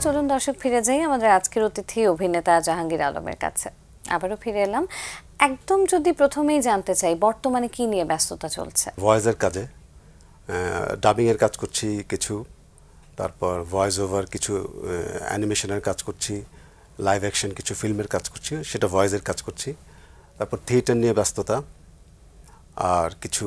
চলুন দর্শক ফিরে যাই আমাদের আজকের অতিথি অভিনেতা জাহাঙ্গীর আলমের কাছে। আবারও ফিরে এলাম। একদম যদি প্রথমেই জানতে চাই বর্তমানে কি নিয়ে ব্যস্ততা চলছে? ভয়েসের কাজে, ডাবিং এর কাজ করছি কিছু, তারপর ভয়েস ওভার কিছু, অ্যানিমেশনের কাজ করছি, লাইভ অ্যাকশন কিছু ফিল্মের কাজ করছি, সেটা ভয়েসের কাজ করছি। তারপর থিয়েটার নিয়ে ব্যস্ততা, আর কিছু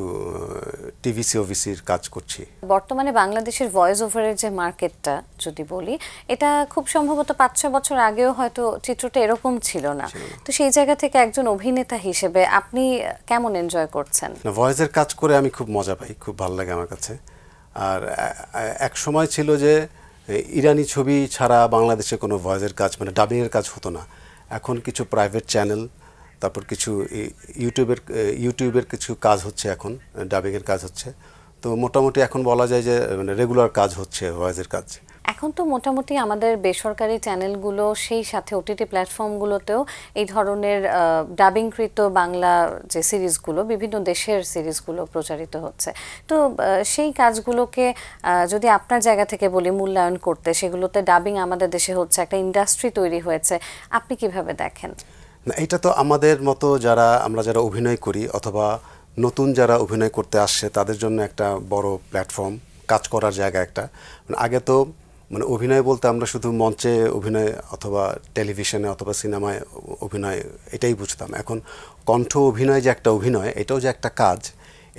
টিভিসি ওভিসির কাজ করছি। বর্তমানে বাংলাদেশের ভয়েস ওভারের যে মার্কেটটা যদি বলি, এটা খুব সম্ভবত ৫-৬ বছর আগেও হয়তো চিত্রটা এরকম ছিল না। তো সেই জায়গা থেকে একজন অভিনেতা হিসেবে আপনি কেমন এনজয় করছেন? ভয়েসের কাজ করে আমি খুব মজা পাই, খুব ভালো লাগে আমার কাছে। আর এক সময় ছিল যে ইরানি ছবি ছাড়া বাংলাদেশে কোনো ভয়েসের কাজ মানে ডাবিংয়ের কাজ হতো না। এখন কিছু প্রাইভেট চ্যানেল, তারপর কিছু ইউটিউবের কিছু কাজ হচ্ছে, এখন ডাবিংয়ের কাজ হচ্ছে। তো মোটামুটি এখন বলা যায় যে মানে রেগুলার কাজ হচ্ছে ভয়েসের কাজ। এখন তো মোটামুটি আমাদের বেসরকারি চ্যানেলগুলো সেই সাথে ওটিটি প্ল্যাটফর্মগুলোতেও এই ধরনের ডাবিংকৃত বাংলা যে সিরিজগুলো, বিভিন্ন দেশের সিরিজগুলো প্রচারিত হচ্ছে। তো সেই কাজগুলোকে যদি আপনার জায়গা থেকে বলি মূল্যায়ন করতে, সেগুলোতে ডাবিং আমাদের দেশে হচ্ছে, একটা ইন্ডাস্ট্রি তৈরি হয়েছে, আপনি কিভাবে দেখেন? না, এটা তো আমাদের মতো আমরা যারা অভিনয় করি অথবা নতুন যারা অভিনয় করতে আসছে তাদের জন্য একটা বড় প্ল্যাটফর্ম, কাজ করার জায়গা একটা। আগে তো মানে অভিনয় বলতে আমরা শুধু মঞ্চে অভিনয় অথবা টেলিভিশনে অথবা সিনেমায় অভিনয় এটাই বুঝতাম। এখন কণ্ঠ অভিনয় যে একটা অভিনয়, এটাও যে একটা কাজ,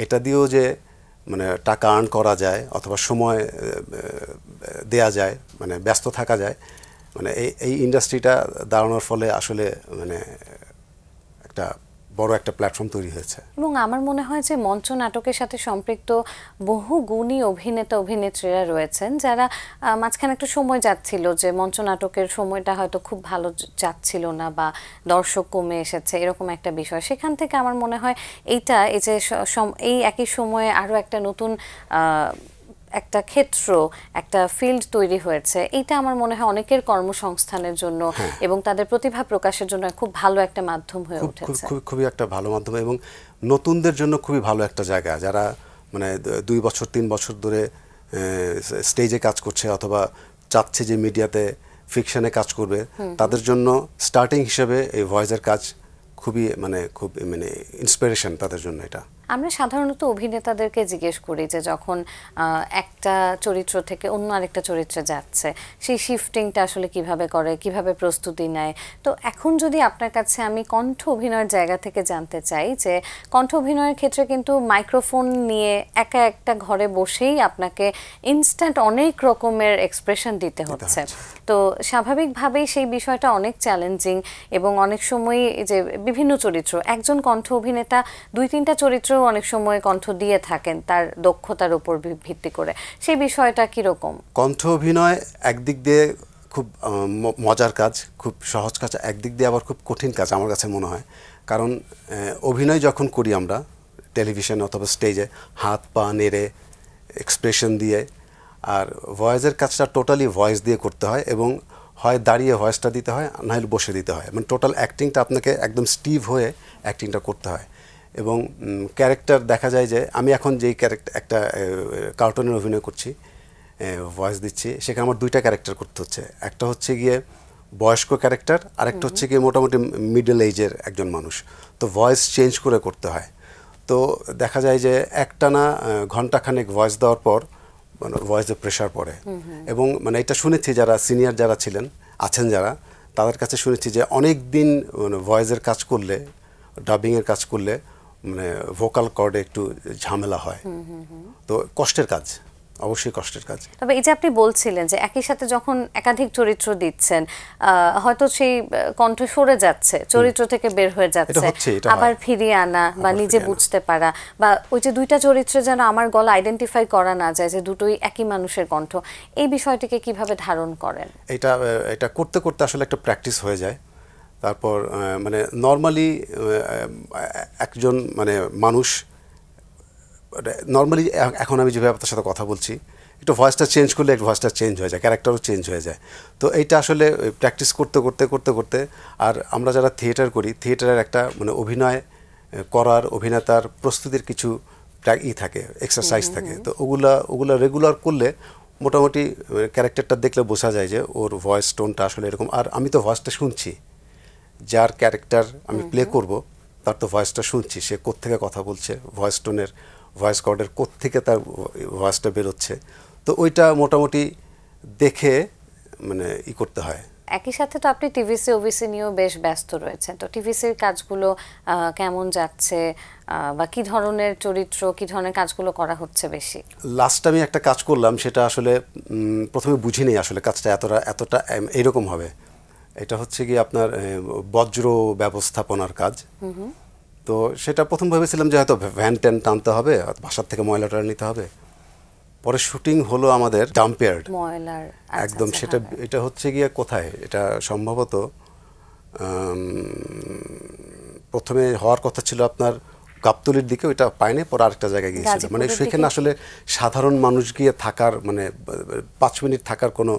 এটা দিয়েও যে মানে টাকা আর্ন করা যায় অথবা সময় দেয়া যায়, মানে ব্যস্ত থাকা যায়, মানে এই ইন্ডাস্ট্রিটা দাঁড়ানোর ফলে আসলে মানে একটা বড় একটা প্ল্যাটফর্ম তৈরি হয়েছে। এবং আমার মনে হয় যে মঞ্চ নাটকের সাথে সম্পৃক্ত বহু গুণী অভিনেতা অভিনেত্রীরা রয়েছেন যারা মাঝখানে একটা সময় যাচ্ছিল যে মঞ্চ নাটকের সময়টা হয়তো খুব ভালো যাচ্ছিল না বা দর্শক কমে এসেছে, এরকম একটা বিষয়। সেখান থেকে আমার মনে হয় এই যে এই একই সময়ে আরও একটা নতুন একটা ক্ষেত্র, একটা ফিল্ড তৈরি হয়েছে, এইটা আমার মনে হয় অনেকের কর্মসংস্থানের জন্য এবং তাদের প্রতিভা প্রকাশের জন্য খুব ভালো একটা মাধ্যম হয়ে উঠেছে। খুবই একটা ভালো মাধ্যম এবং নতুনদের জন্য খুবই ভালো একটা জায়গা। যারা মানে 2 বছর 3 বছর ধরে স্টেজে কাজ করছে অথবা চাচ্ছে যে মিডিয়াতে ফিকশনে কাজ করবে, তাদের জন্য স্টার্টিং হিসেবে এই ভয়েসের কাজ খুবই খুব ইন্সপিরেশন তাদের জন্য। এটা আমরা সাধারণত অভিনেতাদেরকে জিজ্ঞেস করি যে যখন একটা চরিত্র থেকে অন্য আরেকটা চরিত্রে যাচ্ছে, সেই শিফটিংটা আসলে কিভাবে করে, কিভাবে প্রস্তুতি নেয়। তো এখন যদি আপনার কাছে আমি কণ্ঠ অভিনয়ের জায়গা থেকে জানতে চাই যে কণ্ঠ অভিনয়ের ক্ষেত্রে কিন্তু মাইক্রোফোন নিয়ে একা একটা ঘরে বসেই আপনাকে ইনস্ট্যান্ট অনেক রকমের এক্সপ্রেশন দিতে হচ্ছে। তো স্বাভাবিকভাবেই সেই বিষয়টা অনেক চ্যালেঞ্জিং এবং অনেক সময় যে বিভিন্ন চরিত্র, একজন কণ্ঠ অভিনেতা 2-3টা চরিত্র অনেক সময় কণ্ঠ দিয়ে থাকেন তার দক্ষতার উপর ভিত্তি করে। সেই বিষয়টা কিরকম? কণ্ঠ অভিনয় একদিক দিয়ে খুব মজার কাজ, খুব সহজ কাজ, একদিক দিয়ে আবার খুব কঠিন কাজ আমার কাছে মনে হয়। কারণ অভিনয় যখন করি আমরা টেলিভিশনে অথবা স্টেজে, হাত পা নেড়ে এক্সপ্রেশন দিয়ে, আর ভয়েসের কাজটা টোটালি ভয়েস দিয়ে করতে হয় এবং হয় দাঁড়িয়ে ভয়েসটা দিতে হয়, নাহলে বসে দিতে হয়। মানে টোটাল অ্যাক্টিংটা আপনাকে একদম স্টিভ হয়ে অ্যাক্টিংটা করতে হয়। এবং ক্যারেক্টার দেখা যায় যে আমি এখন যেই একটা কার্টুনের অভিনয় করছি, ভয়েস দিচ্ছি, সেখানে আমার 2টা ক্যারেক্টার করতে হচ্ছে। একটা হচ্ছে গিয়ে বয়স্ক ক্যারেক্টার, আর একটা হচ্ছে গিয়ে মোটামুটি মিডল এজের একজন মানুষ। তো ভয়েস চেঞ্জ করে করতে হয়। তো দেখা যায় যে একটানা ঘন্টাখানেক ভয়েস দেওয়ার পর ভয়েসে প্রেশার পড়ে। এবং এটা শুনেছি যারা সিনিয়র যারা আছেন যারা, তাদের কাছে শুনেছি যে অনেক দিন ভয়েসের কাজ করলে, ডাবিংয়ের কাজ করলে ভোকাল কর্ডে একটু ঝামেলা হয়। তো কষ্টের কাজ, অবশ্যই কষ্টের কাজ। তবে এই যে আপনি বলছিলেন যে একই সাথে যখন একাধিক চরিত্র দিচ্ছেন, হয়তো সেই কণ্ঠ সরে যাচ্ছে, চরিত্র থেকে বের হয়ে যাচ্ছে, আবার ফিরিয়ে আনা বা নিজে বুঝতে পারা, বা ওই যে 2টা চরিত্রে যেন আমার গলা আইডেন্টিফাই করা না যায় যে দুটোই একই মানুষের কণ্ঠ, এই বিষয়টিকে কিভাবে ধারণ করেন? এটা করতে করতে আসলে একটা প্র্যাকটিস হয়ে যায়। তারপর নর্মালি একজন মানুষ নর্মালি এখন আমি যেভাবে আপনার সাথে কথা বলছি, একটু ভয়েসটা চেঞ্জ করলে একটু ভয়েসটা চেঞ্জ হয়ে যায়, ক্যারেক্টারও চেঞ্জ হয়ে যায়। তো এইটা আসলে প্র্যাকটিস করতে করতে করতে করতে, আর আমরা যারা থিয়েটার করি, থিয়েটারের একটা অভিনয় করার, অভিনেতার প্রস্তুতির কিছু থাকে, এক্সারসাইজ থাকে। তো ওগুলা রেগুলার করলে মোটামুটি ক্যারেক্টারটা দেখলে বোঝা যায় যে ওর ভয়েস টোনটা আসলে এরকম। আর আমি তো ভয়েসটা শুনছি, যার ক্যারেক্টার আমি প্লে করব তার তো ভয়েসটা শুনছি, সে কোত্থেকে কথা বলছে, ভয়েস টোনের ভয়েস কর্ডের কোত্থেকে তার ভয়েসটা বেরোচ্ছে, তো ওইটা মোটামুটি দেখে মানে করতে হয়। একই সাথে তো আপনি টিভিসি ওবিসি নিয়েও বেশ ব্যস্ত রয়েছেন, তো টিভিসির কাজগুলো কেমন যাচ্ছে, বা কি ধরনের চরিত্র, কি ধরনের কাজগুলো করা হচ্ছে বেশি? লাস্ট আমি একটা কাজ করলাম, সেটা আসলে প্রথমে বুঝিনি আসলে কাজটা এতটা এইরকম হবে। এটা হচ্ছে কি আপনার বজ্র ব্যবস্থাপনার কাজ। তো সেটা প্রথম ভেবেছিলাম যে হয়তো ভ্যান ট্যান টানতে হবে, বাসার থেকে ময়লাটা নিতে হবে। পরে শুটিং হলো আমাদের ডাম্পয়ার্ড, ময়লার একদম সেটা। এটা হচ্ছে গিয়ে কোথায়, এটা সম্ভবত প্রথমে হওয়ার কথা ছিল আপনার গাবতলীর দিকে, ওইটা পায়নি, পরে আরেকটা জায়গায় গিয়েছিল। মানে সেখানে আসলে সাধারণ মানুষ গিয়ে থাকার মানে 5 মিনিট থাকার কোনো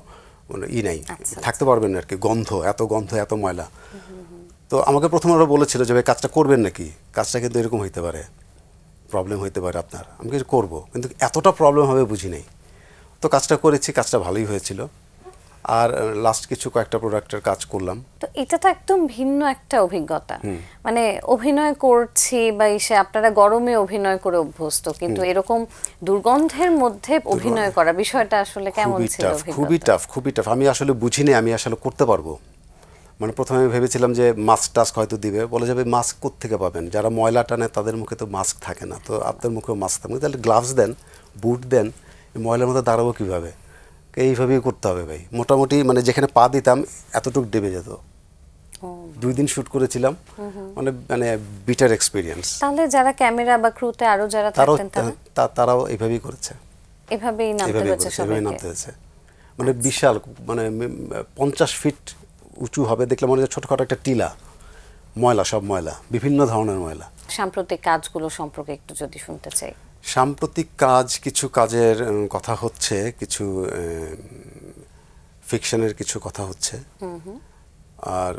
মানে নাই, থাকতে পারবেন না আর কি, গন্ধ, এত ময়লা। তো আমাকে প্রথমে ওরা বলেছিল যে ভাই কাজটা করবেন নাকি, কাজটা কিন্তু এরকম হইতে পারে, প্রবলেম হইতে পারে আপনার। আমি কিছু করবো, কিন্তু এতটা প্রবলেম হবে বুঝি নাই। তো কাজটা করেছি, কাজটা ভালোই হয়েছিল। আর লাস্ট কয়েকটা প্রোডাক্টের কাজ করলাম। তো এটা তো একদম ভিন্ন একটা অভিজ্ঞতা, মানে অভিনয় করছি বা এসে আপনারা গরমে অভিনয় করে অভ্যস্ত, কিন্তু এরকম দুর্গন্ধের মধ্যে অভিনয় করা বিষয়টা আসলে কেমন ছিল? খুবই টাফ। আমি আসলে বুঝিনি আমি আসলে করতে পারবো। মানে প্রথমে আমি ভেবেছিলাম যে মাস্ক টাস্ক হয়তো দিবে, বলে যাবে মাস্ক কোত্থেকে পাবেন, যারা ময়লা টানে তাদের মুখে তো মাস্ক থাকে না, তো আপনার মুখেও মাস্ক থাকে, তাহলে গ্লাভস দেন, বুট দেন, ময়লার মধ্যে দাঁড়াবো কীভাবে? এইভাবেই করতে হবে ভাই। মোটামুটি মানে যেখানে পা দিতাম এতটুকু ডেবে যেত। 2 দিন শুট করেছিলাম, মানে বিটার এক্সপিরিয়েন্স। তাহলে যারা ক্যামেরা বা ক্রুতে আরো যারা থাকতেন তারাও এইভাবেই করেছে, এভাবেই নামতে হয়েছে। মানে বিশাল, মানে 50 ফিট উঁচু হবে, দেখলে মনে হয় ছোটখাটো একটা টিলা, ময়লা, সব ময়লা, বিভিন্ন ধরনের ময়লা। সাম্প্রতিক কাজগুলো সম্পর্কে একটু যদি শুনতে চাই। সাম্প্রতিক কিছু কাজের কথা হচ্ছে, কিছু ফিকশনের কিছু কথা হচ্ছে। আর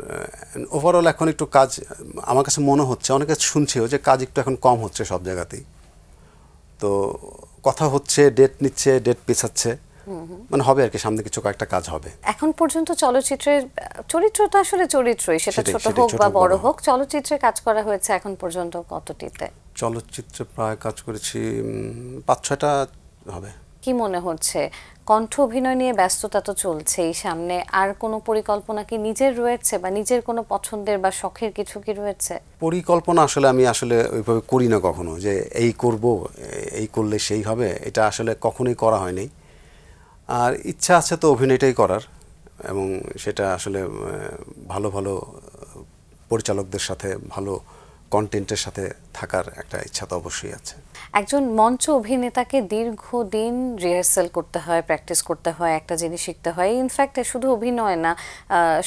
ওভারঅল এখন একটু কাজ আমার কাছে মনে হচ্ছে, অনেকে শুনছেও যে কাজ একটু এখন কম হচ্ছে সব জায়গাতেই। তো কথা হচ্ছে, ডেট নিচ্ছে, ডেট পেছাচ্ছে, মানে হবে আর কি, সামনে কিছু কয়েকটা কাজ হবে। এখন পর্যন্ত চলচ্চিত্রের চরিত্র তো আসলে চরিত্রই, সেটা ছোট হোক বা বড় হোক, চলচ্চিত্রে কাজ করা হয়েছে এখন পর্যন্ত কতটিতে? চলচ্চিত্রে প্রায় কাজ করেছি 5-6টা হবে। কি মনে হচ্ছে, কণ্ঠ অভিনয় নিয়ে ব্যস্ততা তো চলছেই, সামনে আর কোনো পরিকল্পনা কি নিজের রয়েছে, বা নিজের কোনো পছন্দের বা শখের কিছু কি রয়েছে? পরিকল্পনা আসলে আমি ওইভাবে করি না কখনো, যে এই করব, এই করলে সেই হবে, এটা আসলে কখনোই করা হয়নি। আর ইচ্ছা আছে তো অভিনয়টাই করার, এবং সেটা আসলে ভালো ভালো পরিচালকদের সাথে, ভালো কন্টেন্টের সাথে থাকার একটা ইচ্ছা তো অবশ্যই আছে। একজন মঞ্চ অভিনেতাকে দীর্ঘদিন রিহার্সাল করতে হয়, প্র্যাকটিস করতে হয়, একটা জিনিস শিখতে হয়। ইনফ্যাক্ট শুধু অভিনয় না,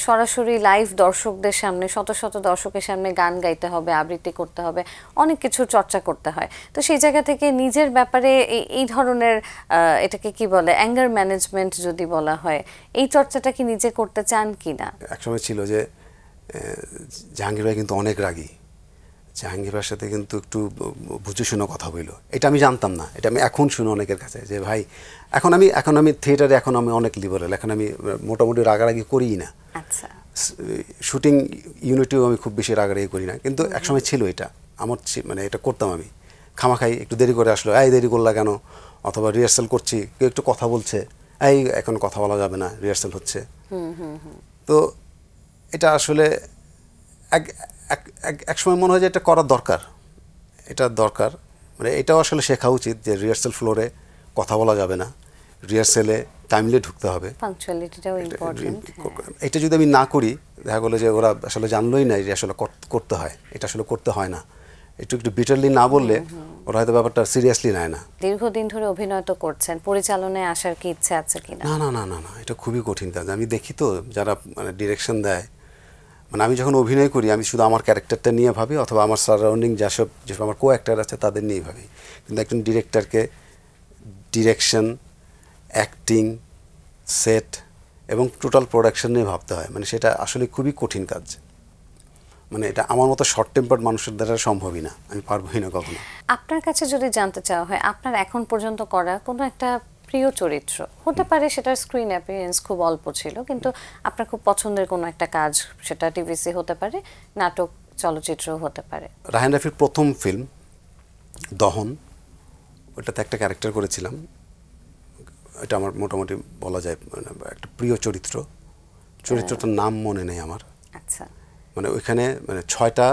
সরাসরি লাইভ দর্শকদের সামনে, শত শত দর্শকের সামনে গান গাইতে হবে, আবৃত্তি করতে হবে, অনেক কিছু চর্চা করতে হয়। তো সেই জায়গা থেকে নিজের ব্যাপারে এই ধরনের, এটাকে কি বলে, অ্যাঙ্গার ম্যানেজমেন্ট যদি বলা হয়, এই চর্চাটা কি নিজে করতে চান কি না? একসময় ছিল যে জাহাঙ্গীর ভাই কিন্তু অনেক রাগী, জাহাঙ্গীরের সাথে কিন্তু একটু বুঝে শুনে কথা বললো, এটা আমি জানতাম না। এটা আমি এখন শুনি অনেকের কাছে, যে ভাই এখন আমি থিয়েটারে এখন আমি অনেক লিবারেল, এখন আমি মোটামুটি রাগারাগি করিই না। আচ্ছা, শুটিং ইউনিটেও আমি খুব বেশি রাগারাগি করি না, কিন্তু একসময় ছিল এটা আমার, মানে এটা করতাম আমি, খামাখাই একটু দেরি করে আসলো, এই দেরি করলা কেন, অথবা রিহার্সাল করছি, কেউ একটু কথা বলছে, এই এখন কথা বলা যাবে না, রিহার্সাল হচ্ছে। তো এটা আসলে এক সময় মনে হয় যে এটা করার দরকার, এটা দরকার, মানে এটাও আসলে শেখা উচিত যে রিহার্সাল ফ্লোরে কথা বলা যাবে না, রিহার্সালে টাইমলি ঢুকতে হবে, পাংচুয়ালিটিটাও ইম্পর্টেন্ট। এটা যদি আমি না করি, দেখা গেলো যে ওরা আসলে জানলোই না যে আসলে করতে হয়, এটা আসলে করতে হয় না, একটু বিটারলি না বললে ওরা হয়তো ব্যাপারটা সিরিয়াসলি নেয় না। দীর্ঘদিন ধরে অভিনয় তো করছেন, পরিচালনায় আসার কি ইচ্ছে আছে কিনা? না, এটা খুবই কঠিন কাজ। আমি দেখি তো যারা মানে ডিরেকশন দেয়, মানে আমি যখন অভিনয় করি আমি শুধু আমার ক্যারেক্টারটা নিয়ে ভাবি, অথবা আমার সারাউন্ডিং যেসব আমার কো অ্যাক্টার আছে তাদের নিয়ে ভাবি, কিন্তু একজন ডিরেক্টরকে ডিরেকশন, অ্যাক্টিং, সেট এবং টোটাল প্রোডাকশন নিয়ে ভাবতে হয়, মানে সেটা আসলে খুবই কঠিন কাজ। মানে এটা আমার মতো শর্ট টেম্পার্ড মানুষের দ্বারা সম্ভবই না, আমি পারবোই না কখনো। আপনার কাছে যদি জানতে চাওয়া হয়, আপনার এখন পর্যন্ত করা কোনো একটা প্রিয় চরিত্র হতে পারে, সেটার স্ক্রিন অ্যাপিয়ারেন্স খুব অল্প ছিল, কিন্তু আপনার খুব পছন্দের কোনো একটা কাজ, সেটা টিভিসি হতে পারে, নাটক, চলচ্চিত্র হতে পারে। রায়হান রাফির প্রথম ফিল্ম দহন, ওটাতে একটা ক্যারেক্টার করেছিলাম, এটা আমার মোটামুটি বলা যায় মানে একটা প্রিয় চরিত্রটার নাম মনে নেই আমার। আচ্ছা, মানে ওইখানে মানে 6টা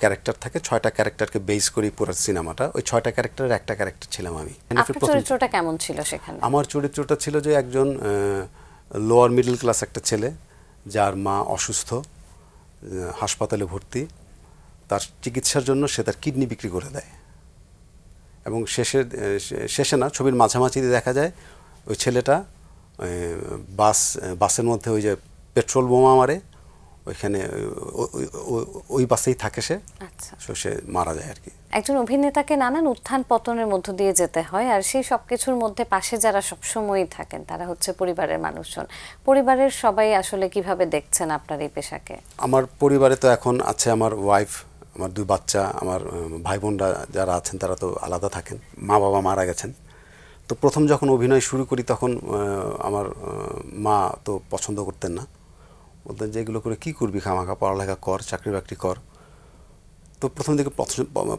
ক্যারেক্টার থাকে, 6টা ক্যারেক্টারকে বেস করি পুরো সিনেমাটা, ওই 6টা ক্যারেক্টারের একটা ক্যারেক্টার ছিলাম আমি। আপনার চরিত্রটা কেমন ছিল সেখানে? আমার চরিত্রটা ছিল যে একজন লোয়ার মিডল ক্লাস একটা ছেলে, যার মা অসুস্থ, হাসপাতালে ভর্তি, তার চিকিৎসার জন্য সে তার কিডনি বিক্রি করে দেয়, এবং শেষে না, ছবির মাঝামাঝি দেখা যায় ওই ছেলেটা বাসের মধ্যে ওই যে পেট্রোল বোমা মারে, ওইখানে ওই বাসেই থাকে সে। আচ্ছা, সে মারা যায় আর কি। একজন অভিনেতাকে নানান উত্থান পতনের মধ্য দিয়ে যেতে হয়, আর সেই সব কিছুর মধ্যে পাশে যারা সবসময়ই থাকেন তারা হচ্ছে পরিবারের মানুষজন। পরিবারের সবাই আসলে কিভাবে দেখছেন আপনার এই পেশাকে? আমার পরিবারে তো এখন আছে আমার ওয়াইফ, আমার 2 বাচ্চা, আমার ভাই বোনরা যারা আছেন তারা তো আলাদা থাকেন, মা বাবা মারা গেছেন। তো প্রথম যখন অভিনয় শুরু করি তখন আমার মা তো পছন্দ করতেন না, বলতেন যে এগুলো করে কী করবি, খামাখা পড়ালেখা কর, চাকরি বাকরি কর। তো প্রথম দিকে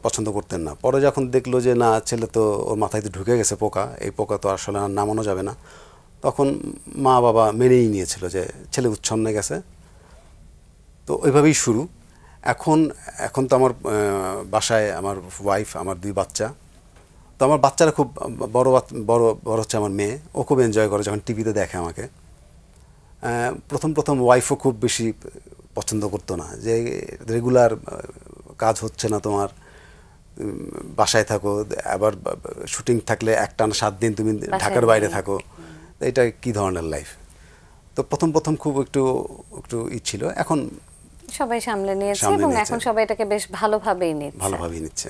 পছন্দ করতেন না, পরে যখন দেখলো যে না, ছেলে তো ওর মাথায় তো ঢুকে গেছে পোকা, এই পোকা তো আসলে আর নামানো যাবে না, তখন মা বাবা মেনেই নিয়েছিল যে ছেলে উচ্ছন্নে গেছে। তো ওইভাবেই শুরু। এখন তো আমার বাসায় আমার ওয়াইফ, আমার 2 বাচ্চা। তো আমার বাচ্চারা খুব বড় হচ্ছে আমার মেয়ে, ও খুব এনজয় করে যখন টিভিতে দেখে আমাকে। প্রথম ওয়াইফও খুব বেশি পছন্দ করতো না, যে রেগুলার কাজ হচ্ছে না তোমার, বাসায় থাকো, আবার শুটিং থাকলে একটানা 7 দিন তুমি ঢাকার বাইরে থাকো, এটা কি ধরনের লাইফ। তো প্রথম খুব একটু ছিল, এখন সবাই সামলে নিয়েছে এবং এখন সবাই এটাকে বেশ ভালোভাবেই নিচ্ছে।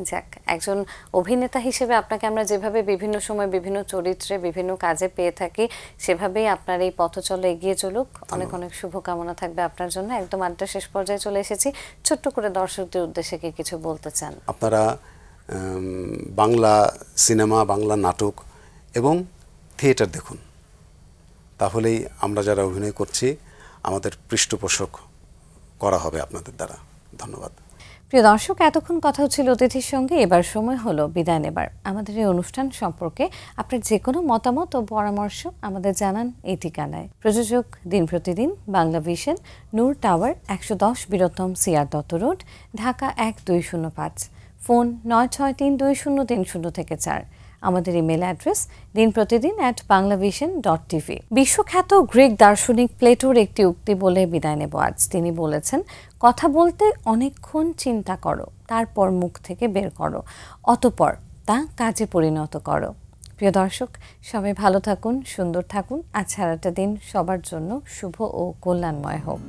যাক, একজন অভিনেতা হিসেবে আপনাকে আমরা যেভাবে বিভিন্ন সময় বিভিন্ন চরিত্রে বিভিন্ন কাজে পেয়ে থাকি, সেভাবেই আপনার এই পথ চলে এগিয়ে চলুক। অনেক অনেক শুভকামনা থাকবে আপনার জন্য। একদম আড্ডা শেষ পর্যায়ে চলে এসেছি, ছোট্ট করে দর্শকদের উদ্দেশ্যে কি কিছু বলতে চান? আপনারা বাংলা সিনেমা, বাংলা নাটক এবং থিয়েটার দেখুন, তাহলেই আমরা যারা অভিনয় করছি আমাদের পৃষ্ঠপোষক করা হবে আপনাদের দ্বারা। ধন্যবাদ। প্রিয় দর্শক, এতক্ষণ কথা হচ্ছিল অতিথির সঙ্গে, এবার সময় হলো বিদায় নেবার। আমাদের এই অনুষ্ঠান সম্পর্কে আপনার যে কোনো মতামত ও পরামর্শ আমাদের জানান এই ঠিকানায়। প্রযোজক দিন প্রতিদিন, বাংলা ভিশন, নূর টাওয়ার, 110 বীরত্তম CR Dutta road, Dhaka 1205। Phone 9632030304। আমাদের ইমেল অ্যাড্রেস dinprotidin@banglavision.tv। বিশ্বখ্যাত গ্রিক দার্শনিক প্লেটোর একটি উক্তি বলে বিদায় নেব আজ। তিনি বলেছেন, কথা বলতে অনেকক্ষণ চিন্তা করো, তারপর মুখ থেকে বের করো, অতঃপর তা কাজে পরিণত করো। প্রিয় দর্শক, সবাই ভালো থাকুন, সুন্দর থাকুন। আজ সারাটা দিন সবার জন্য শুভ ও কল্যাণময় হোক।